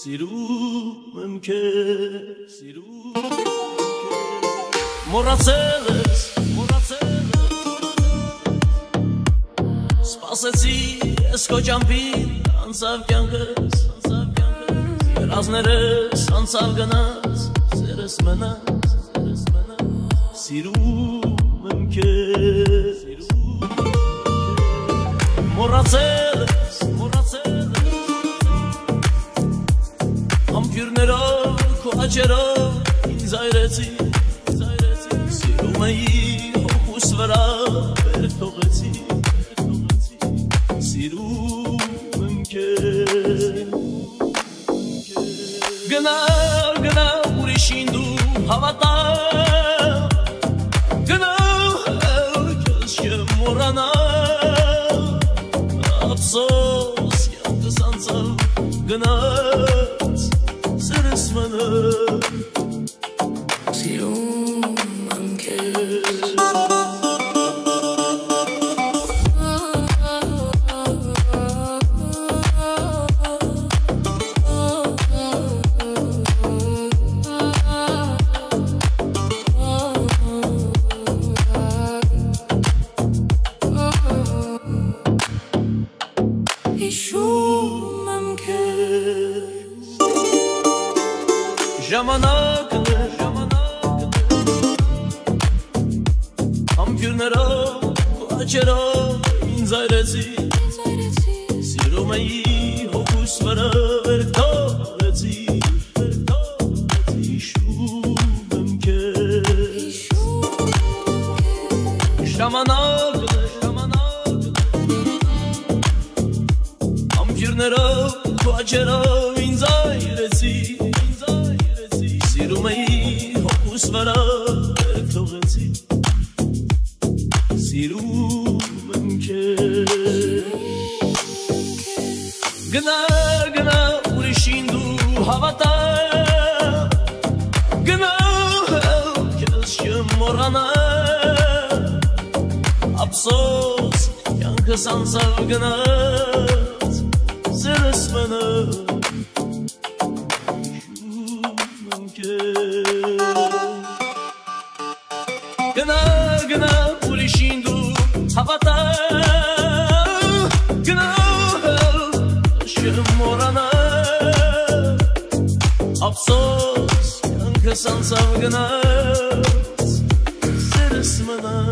Սիրում եմ քեզ, սիրում եմ քեզ Մոռացել ես Սպասեցի ես քո ճամփին անցավ կյանքս Երազներս անցավ գնաց սերս մնաց Սիրում եմ քեզ Մոռացել ես Համբյուրներով քո աչերով ինձ այրեցի Սիրում էի հոգուս վրա վեր թողեցի Սիրում եմ քեզ Գնա ուրիշին դու հավատա Գնա քեզ չեմ մոռանա Ափսոս կյանքս անցավ գնաց սերս մնաց Սիրում եմ քեզ Ժամանակն է Համբյուրներով քո աչերով ինձ այրեցի Սիրում էի հոգուս վրա վեր թողեցի Հիշում եմ քեզ Ժամանակն է Համբյուրներով քո աչերով ինձ այրեցի Սիրում էի հոգուս վրա վեր թողեցի Սիրում եմ քեզ Գնա ուրիշին դու հավատա Գնա քեզ չեմ մոռանա Ափսոս կյանքս անցավ գնաց սերս մնաց Գնա ուրիշին դու հավատա Գնա չեմ մոռանա Ափսոս կյանքս անցավ գնաց սերս մնաց